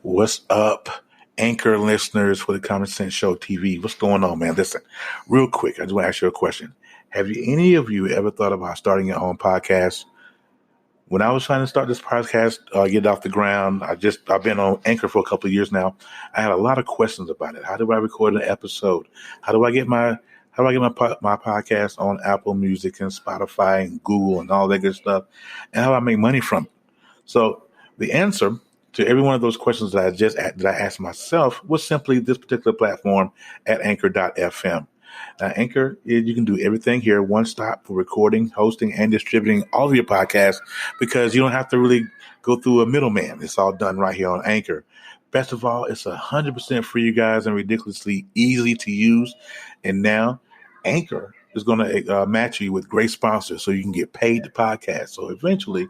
What's up, Anchor listeners for the Common Sense Show TV? What's going on, man? Listen, real quick, I just want to ask you a question. Have any of you ever thought about starting your own podcast? When I was trying to start this podcast, get it off the ground, I've been on Anchor for a couple of years now. I had a lot of questions about it. How do I record an episode? How do I get my podcast on Apple Music and Spotify and Google and all that good stuff? And how do I make money from it? So the answer to every one of those questions that I asked myself was simply this particular platform at anchor.fm. Now, Anchor, you can do everything here, one stop for recording, hosting, and distributing all of your podcasts because you don't have to really go through a middleman. It's all done right here on Anchor. Best of all, it's 100% free, you guys, and ridiculously easy to use. And now Anchor is going to match you with great sponsors so you can get paid to podcast. So eventually,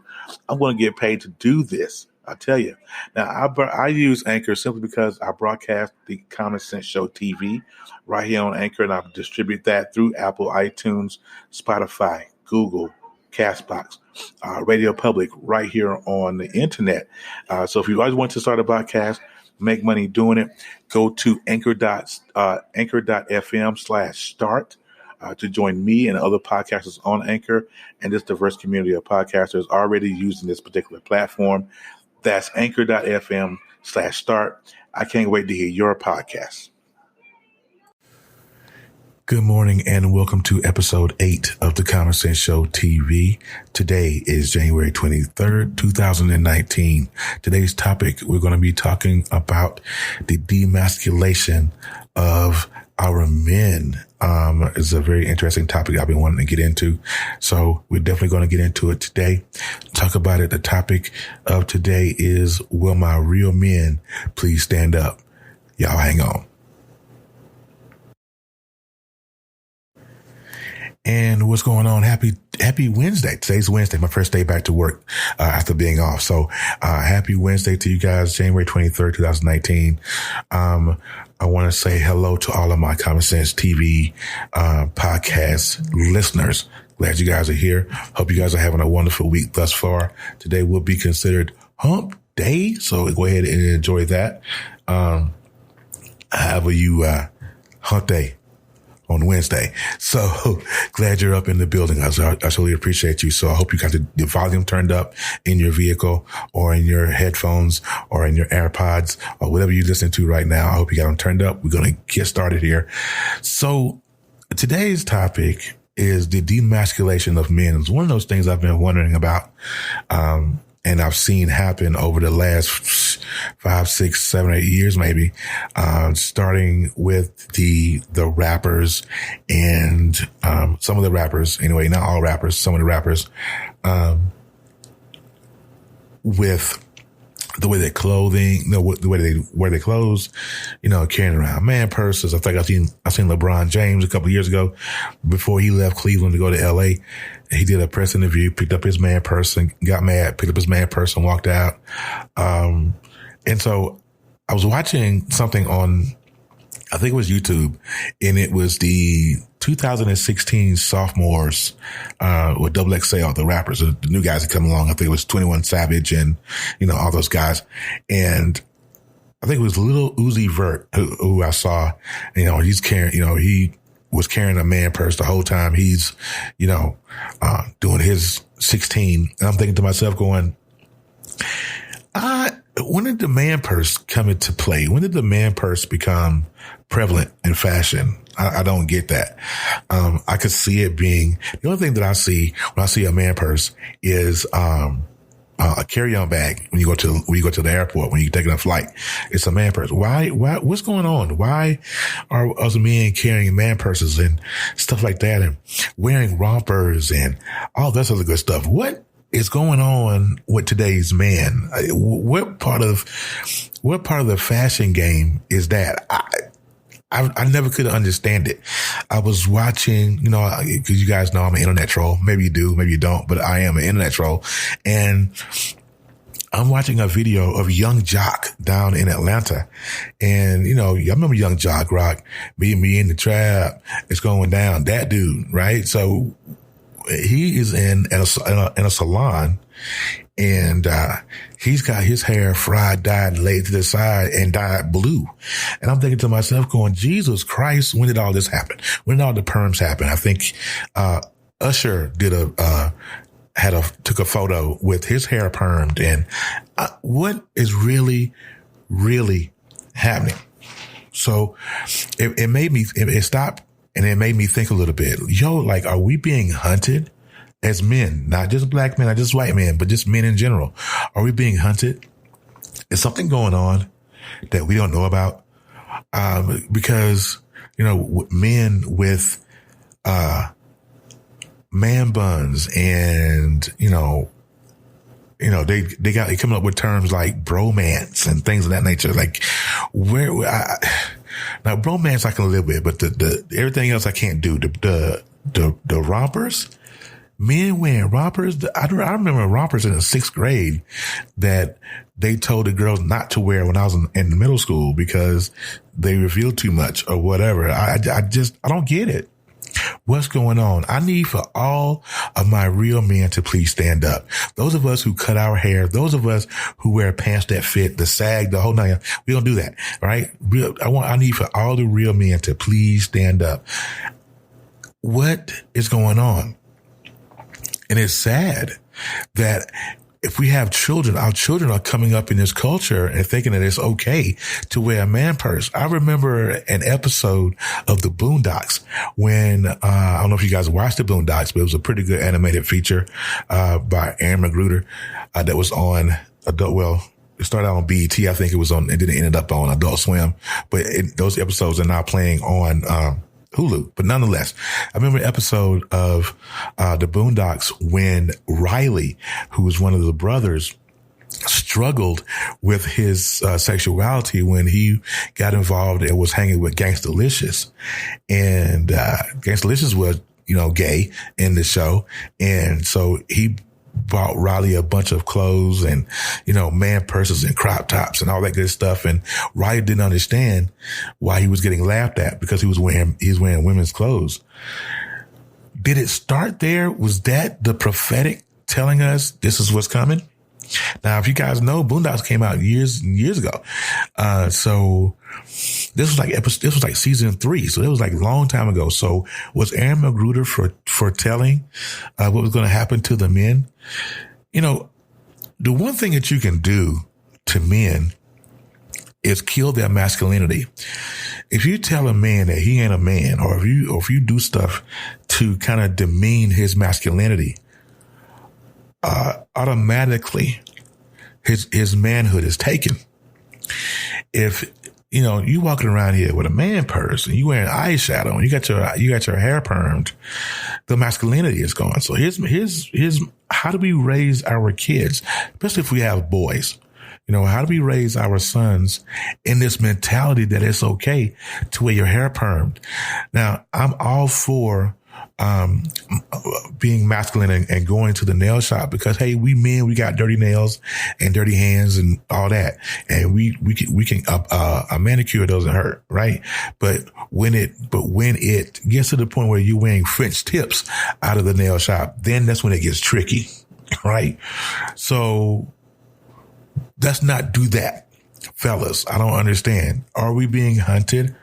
I'm going to get paid to do this. I tell you. Now, I use Anchor simply because I broadcast the Common Sense Show TV right here on Anchor, and I distribute that through Apple, iTunes, Spotify, Google, Castbox, Radio Public, right here on the internet. So if you guys want to start a podcast, make money doing it, go to anchor.fm/start. To join me and other podcasters on Anchor and this diverse community of podcasters already using this particular platform. That's anchor.fm/start. I can't wait to hear your podcast. Good morning and welcome to episode 8 of the Common Sense Show TV. Today is January 23rd, 2019. Today's topic, we're going to be talking about the demasculation of our men. It's a very interesting topic I've been wanting to get into. So we're definitely going to get into it today. Talk about it. The topic of today is, will my real men please stand up? Y'all hang on. And what's going on? Happy Wednesday. Today's Wednesday, my first day back to work after being off. So happy Wednesday to you guys, January 23rd, 2019. I want to say hello to all of my Common Sense TV podcast listeners. Glad you guys are here. Hope you guys are having a wonderful week thus far. Today will be considered hump day, so go ahead and enjoy that. However you hump day on Wednesday. So glad you're up in the building. I really appreciate you. So I hope you got the volume turned up in your vehicle or in your headphones or in your AirPods or whatever you listen to right now. I hope you got them turned up. We're going to get started here. So today's topic is the demasculation of men. It's one of those things I've been wondering about. And I've seen happen over the last 5, 6, 7, 8 years, maybe, starting with the rappers and, some of the rappers, anyway, not all rappers, some of the rappers, with the way they're clothing, the way they wear their clothes, carrying around man purses. I think I've seen LeBron James a couple of years ago before he left Cleveland to go to LA. He did a press interview, picked up his man purse and got mad, picked up his man purse and walked out. And so I was watching something on, I think it was YouTube, and it was the 2016 sophomores, with Double XL, the rappers, the new guys that come along. I think it was 21 Savage and, all those guys. And I think it was Lil Uzi Vert who I saw, he's carrying, he was carrying a man purse the whole time. He's, doing his 16. And I'm thinking to myself going, when did the man purse come into play? When did the man purse become prevalent in fashion? I don't get that. I could see it being, the only thing that I see when I see a man purse is, a carry-on bag when you go to the airport, when you're taking a flight. It's a man purse. Why, what's going on? Why are us men carrying man purses and stuff like that and wearing rompers and all that other good stuff? What is going on with today's man? What part of the fashion game is that? I never could understand it. I was watching, because you guys know I'm an internet troll. Maybe you do, maybe you don't, but I am an internet troll. And I'm watching a video of Young Jock down in Atlanta. And, I remember Young Jock, Rock, me in the trap. It's going down. That dude, right? So he is in a salon And he's got his hair fried, dyed, and laid to the side and dyed blue. And I'm thinking to myself, going, Jesus Christ, when did all this happen? When did all the perms happen? I think Usher took a photo with his hair permed. And what is really, really happening? So it stopped, and it made me think a little bit. Like, are we being hunted as men? Not just black men, not just white men, but just men in general. Are we being hunted? Is something going on that we don't know about? Because, men with man buns and, they coming up with terms like bromance and things of that nature. Like now bromance I can live with, but the everything else I can't do. The rompers, men wearing rompers. I remember rompers in the 6th grade that they told the girls not to wear when I was in middle school because they revealed too much or whatever. I don't get it. What's going on? I need for all of my real men to please stand up. Those of us who cut our hair, those of us who wear pants that fit, the sag, the whole nine, we don't do that, right? I need for all the real men to please stand up. What is going on? And it's sad that if we have children, our children are coming up in this culture and thinking that it's okay to wear a man purse. I remember an episode of the Boondocks when, I don't know if you guys watched the Boondocks, but it was a pretty good animated feature, by Aaron McGruder, that was on it started out on BET. I think it then ended up on Adult Swim, but those episodes are now playing on, Hulu. But nonetheless, I remember an episode of the Boondocks when Riley, who was one of the brothers, struggled with his sexuality when he got involved and was hanging with Gangstalicious. And Gangstalicious was, gay in the show. And so he bought Riley a bunch of clothes and, man purses and crop tops and all that good stuff. And Riley didn't understand why he was getting laughed at because he was wearing women's clothes. Did it start there? Was that the prophetic telling us this is what's coming? Now, if you guys know, Boondocks came out years and years ago. So this was like season 3. So it was like a long time ago. So was Aaron McGruder foretelling what was going to happen to the men? The one thing that you can do to men is kill their masculinity. If you tell a man that he ain't a man, or if you do stuff to kind of demean his masculinity, automatically his manhood is taken. If you walking around here with a man purse and you wearing eyeshadow and you got your hair permed, the masculinity is gone. So here's how do we raise our kids, especially if we have boys? How do we raise our sons in this mentality that it's okay to wear your hair permed? Now, I'm all for being masculine and going to the nail shop because, hey, we men, we got dirty nails and dirty hands and all that. And we can, a manicure doesn't hurt, right? But when it gets to the point where you're wearing French tips out of the nail shop, then that's when it gets tricky, right? So let's not do that, fellas. I don't understand. Are we being hunted?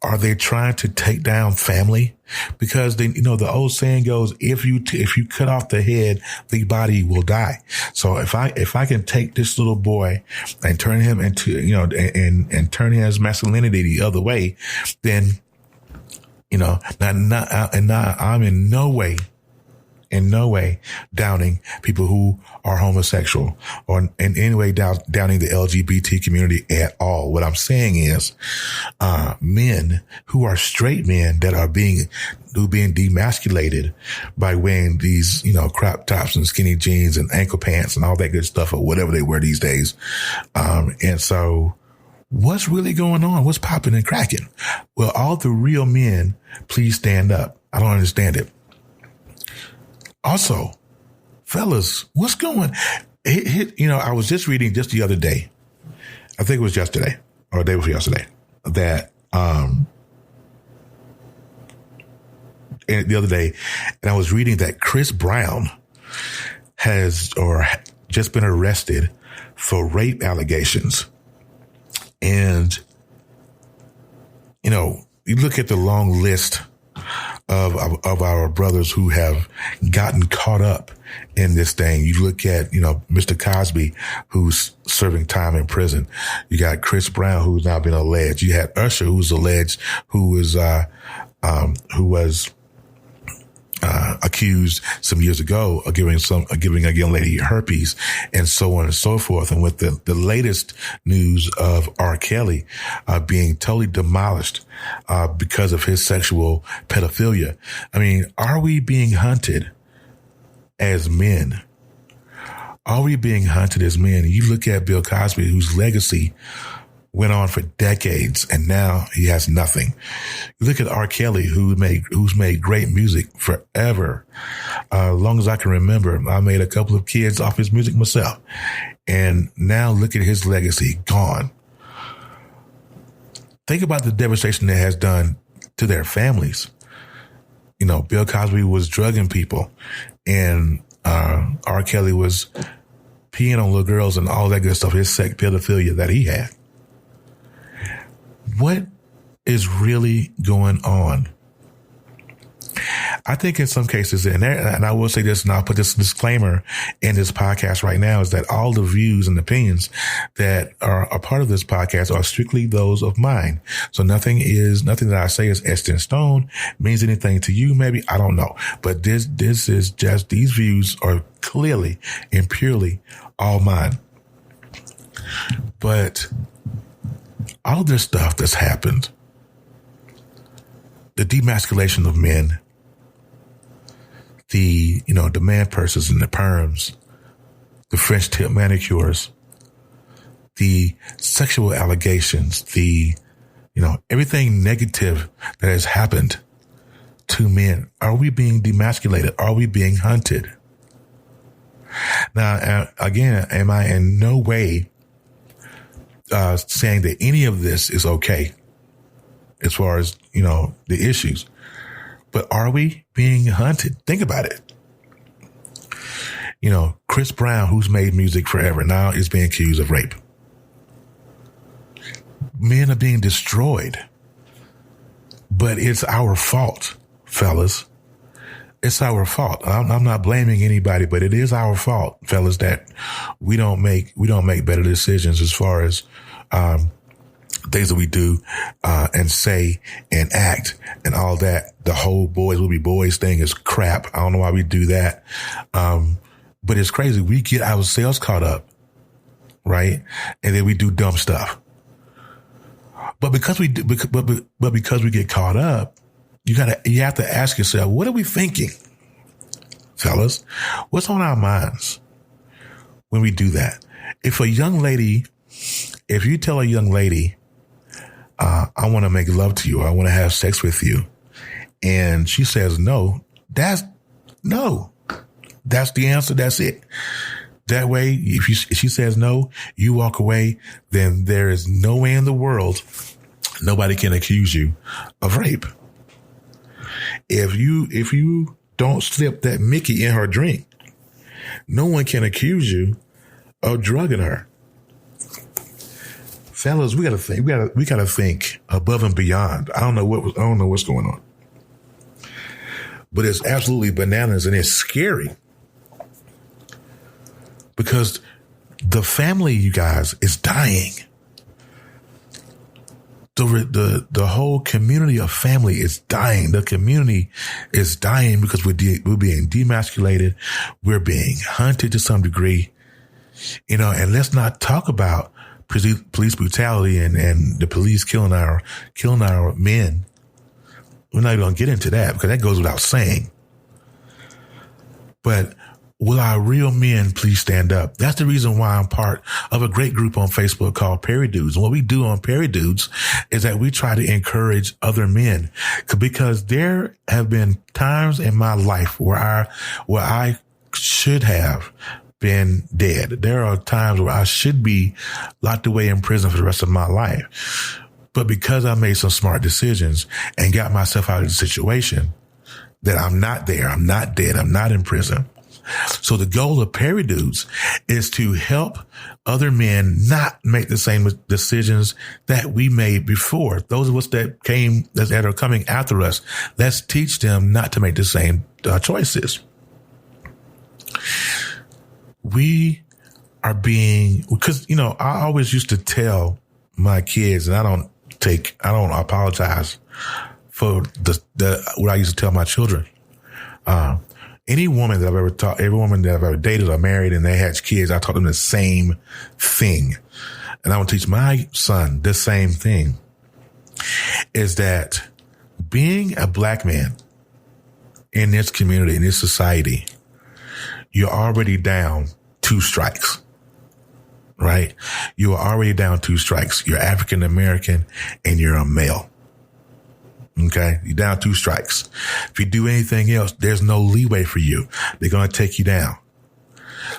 Are they trying to take down family? Because the old saying goes, if you cut off the head, the body will die. So if I can take this little boy and turn him into, and turn his masculinity the other way, then, now I'm in no way downing people who are homosexual or in any way downing the LGBT community at all. What I'm saying is, men who are straight men that are being demasculated by wearing these, crop tops and skinny jeans and ankle pants and all that good stuff or whatever they wear these days. And so what's really going on? What's popping and cracking? Well, all the real men, please stand up. I don't understand it. Also, fellas, what's going? I was just reading just the other day. I think it was yesterday or the day before yesterday that, the other day, and I was reading that Chris Brown has just been arrested for rape allegations. And, you look at the long list of our brothers who have gotten caught up in this thing. You look at, Mr. Cosby, who's serving time in prison. You got Chris Brown, who's now been alleged. You had Usher, who's alleged, who was accused some years ago of giving a young lady herpes, and so on and so forth. And with the latest news of R. Kelly being totally demolished because of his sexual pedophilia. I mean, are we being hunted as men? Are we being hunted as men? You look at Bill Cosby, whose legacy went on for decades, and now he has nothing. You look at R. Kelly, who's made great music forever. As long as I can remember, I made a couple of kids off his music myself. And now look at his legacy, gone. Think about the devastation it has done to their families. Bill Cosby was drugging people, and R. Kelly was peeing on little girls and all that good stuff, his sex pedophilia that he had. What is really going on? I think in some cases, and I will say this, and I'll put this disclaimer in this podcast right now, is that all the views and opinions that are a part of this podcast are strictly those of mine. So nothing that I say is etched in stone, means anything to you, maybe, I don't know. But this is just, these views are clearly and purely all mine. But all this stuff that's happened, the demasculation of men, the man purses and the perms, the French tip manicures, the sexual allegations, the everything negative that has happened to men. Are we being demasculated? Are we being hunted? Now, again, am I in no way saying that any of this is okay as far as, the issues. But are we being hunted? Think about it. Chris Brown, who's made music forever, now is being accused of rape. Men are being destroyed. But it's our fault, fellas. It's our fault. I'm not blaming anybody, but it is our fault, fellas, that we don't make better decisions as far as things that we do and say and act and all that. The whole boys will be boys thing is crap. I don't know why we do that. But it's crazy. We get ourselves caught up, right? And then we do dumb stuff. But because we get caught up, you have to ask yourself, what are we thinking, fellas? What's on our minds when we do that? If you tell a young lady, I want to make love to you, or I want to have sex with you, and she says no, that's no. That's the answer. That's it. That way, if she says no, you walk away, then there is no way in the world nobody can accuse you of rape. If you don't slip that Mickey in her drink, no one can accuse you of drugging her. Fellas, we gotta think. We gotta think above and beyond. I don't know what's going on, but it's absolutely bananas and it's scary because the family, you guys, is dying. The whole community of family is dying. The community is dying because we're being demasculated. We're being hunted to some degree, and let's not talk about police brutality and the police killing our men. We're not even going to get into that because that goes without saying. But will our real men please stand up? That's the reason why I'm part of a great group on Facebook called Perry Dudes. And what we do on Perry Dudes is that we try to encourage other men, because there have been times in my life where I should have been dead. There are times where I should be locked away in prison for the rest of my life. But because I made some smart decisions and got myself out of the situation, that I'm not there, I'm not dead, I'm not in prison, So the goal of Perry Dudes is to help other men not make the same decisions that we made before. Those of us that are coming after us, let's teach them not to make the same choices. We are because, I always used to tell my kids, and I don't apologize for what I used to tell my children. Any woman that I've ever taught, every woman that I've ever dated or married and they had kids, I taught them the same thing. And I would teach my son the same thing, is that being a black man in this community, in this society, you're already down 2 strikes, right? You are already down 2 strikes. You're African American and you're a male. Okay. You're down 2 strikes. If you do anything else, there's no leeway for you. They're going to take you down.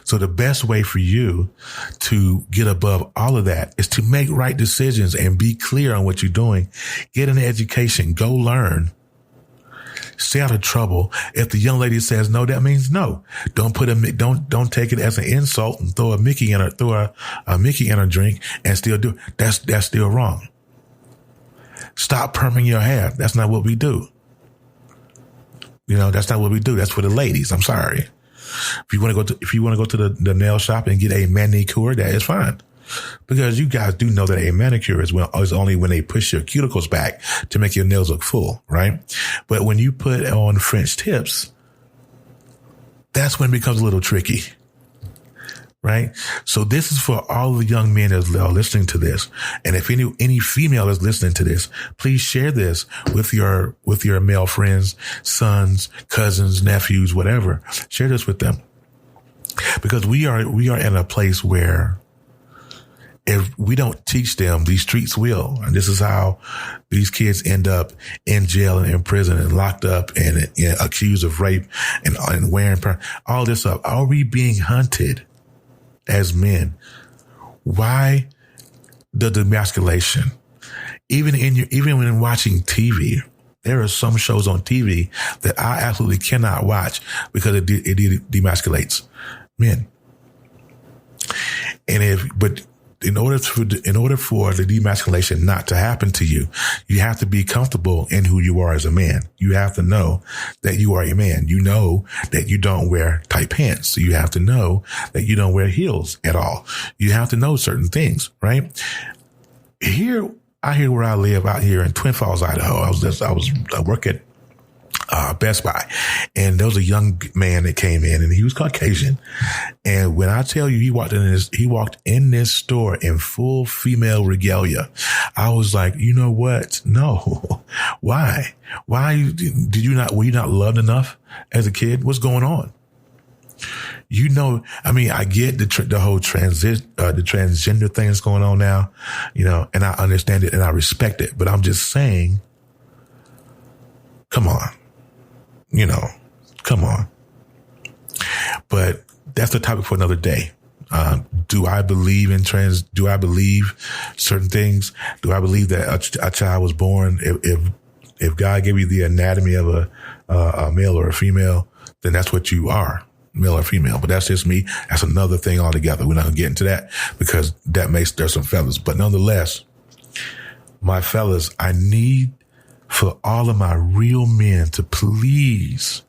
So the best way for you to get above all of that is to make right decisions and be clear on what you're doing. Get an education, go learn, stay out of trouble. If the young lady says no, that means no. Don't don't take it as an insult and throw a Mickey in her drink and still do it. That's still wrong. Stop perming your hair. That's not what we do. That's not what we do. That's for the ladies. I'm sorry. If you want to go to the nail shop and get a manicure, that is fine. Because you guys do know that a manicure is only when they push your cuticles back to make your nails look full, right? But when you put on French tips, that's when it becomes a little tricky. Right. So this is for all the young men that are listening to this. And if any female is listening to this, please share this with your male friends, sons, cousins, nephews, whatever. Share this with them, because we are in a place where if we don't teach them, these streets will. And this is how these kids end up in jail and in prison and locked up and accused of rape and wearing all this up. Are we being hunted as men? Why the demasculation? Even when watching TV, there are some shows on TV that I absolutely cannot watch because it demasculates men. But in order for the demasculation not to happen to you, you have to be comfortable in who you are as a man. You have to know that you are a man. You know that you don't wear tight pants. So you have to know that you don't wear heels at all. You have to know certain things, right? Here, out here where I live, out here in Twin Falls, Idaho, I work at Best Buy, and there was a young man that came in, and he was Caucasian. And when I tell you, he walked in this store in full female regalia. I was like, you know what? No. Why? Were you not loved enough as a kid? What's going on? I get the whole the transgender thing that's going on now, and I understand it and I respect it, but I'm just saying, come on. Come on. But that's the topic for another day. Do I believe do I believe certain things? Do I believe that a child was born? If God gave you the anatomy of a male or a female, then that's what you are, male or female. But that's just me. That's another thing altogether. We're not going to get into that because that may stir some fellas. But nonetheless, my fellas, I need for all of my real men to please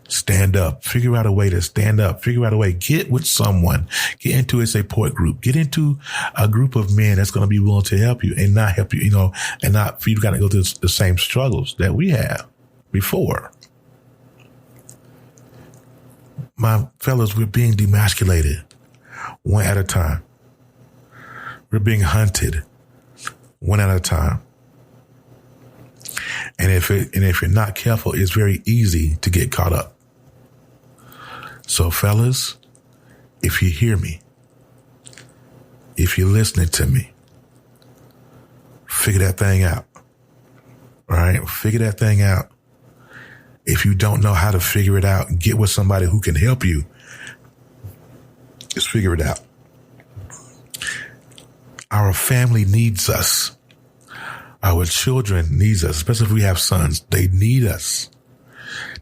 stand up, figure out a way to stand up, figure out a way, get with someone, get into a support group, get into a group of men that's going to be willing to help you and not help you, and not for you to kind of go through the same struggles that we have before. My fellas, we're being demasculated one at a time. We're being hunted one at a time. And if you're not careful, it's very easy to get caught up. So fellas, if you hear me, if you're listening to me, figure that thing out. All right? Figure that thing out. If you don't know how to figure it out, get with somebody who can help you. Just figure it out. Our family needs us. Our children need us, especially if we have sons. They need us.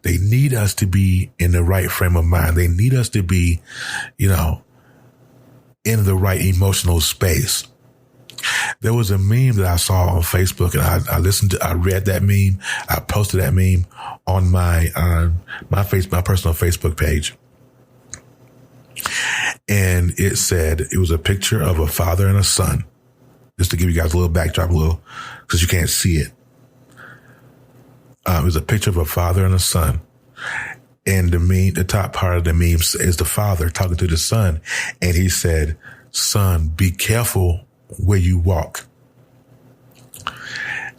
They need us to be in the right frame of mind. They need us to be, in the right emotional space. There was a meme that I saw on Facebook, and I read that meme. I posted that meme on my personal Facebook page. And it said, it was a picture of a father and a son. Just to give you guys a little backdrop, because you can't see it. It was a picture of a father and a son. And the top part of the meme is the father talking to the son. And he said, "Son, be careful where you walk."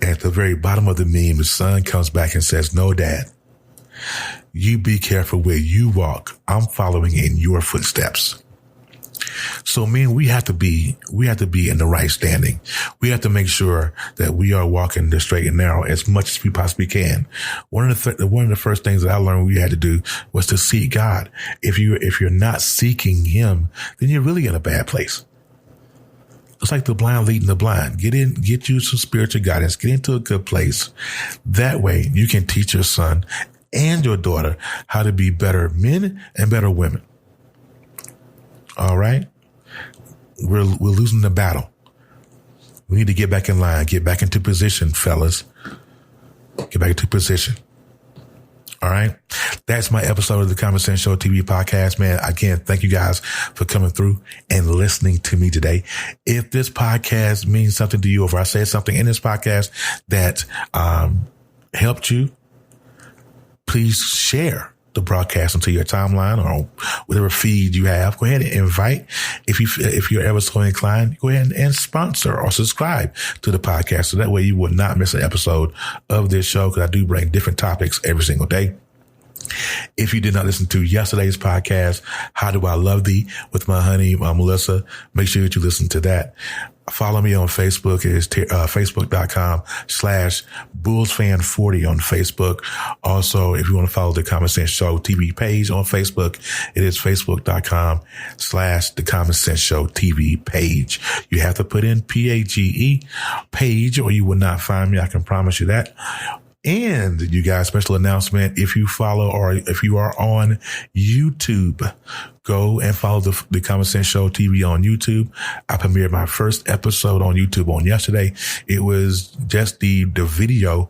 And at the very bottom of the meme, the son comes back and says, "No, Dad, you be careful where you walk. I'm following in your footsteps." So, we have to be in the right standing. We have to make sure that we are walking the straight and narrow as much as we possibly can. One of the first things that I learned we had to do was to seek God. If you're not seeking Him, then you're really in a bad place. It's like the blind leading the blind. Get you some spiritual guidance. Get into a good place. That way you can teach your son and your daughter how to be better men and better women. All right. We're losing the battle. We need to get back in line, get back into position, fellas. Get back into position. All right. That's my episode of the Common Sense Show TV podcast, man. Again, thank you guys for coming through and listening to me today. If this podcast means something to you, or if I said something in this podcast that helped you, please share the broadcast into your timeline or whatever feed you have. Go ahead and invite. If you're ever so inclined, go ahead and sponsor or subscribe to the podcast. So that way you will not miss an episode of this show, because I do bring different topics every single day. If you did not listen to yesterday's podcast, How Do I Love Thee, with my honey, Melissa, make sure that you listen to that. Follow me on Facebook. It is facebook.com/BullsFan40 on Facebook. Also, if you want to follow the Common Sense Show TV page on Facebook, it is facebook.com/the Common Sense Show TV page. You have to put in PAGE page, or you will not find me. I can promise you that. And you guys, special announcement, if you follow or if you are on YouTube, go and follow the Common Sense Show TV on YouTube. I premiered my first episode on YouTube on yesterday. It was just the video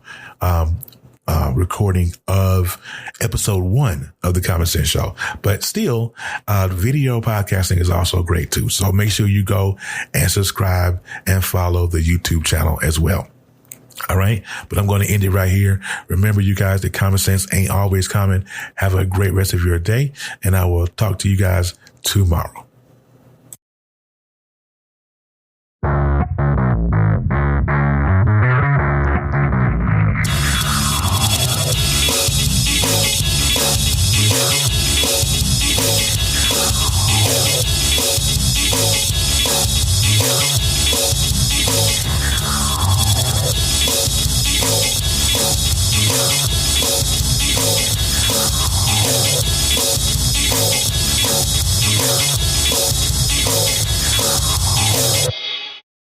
recording of episode 1 of the Common Sense Show. But still, video podcasting is also great too. So make sure you go and subscribe and follow the YouTube channel as well. All right. But I'm going to end it right here. Remember, you guys, that common sense ain't always common. Have a great rest of your day, and I will talk to you guys tomorrow.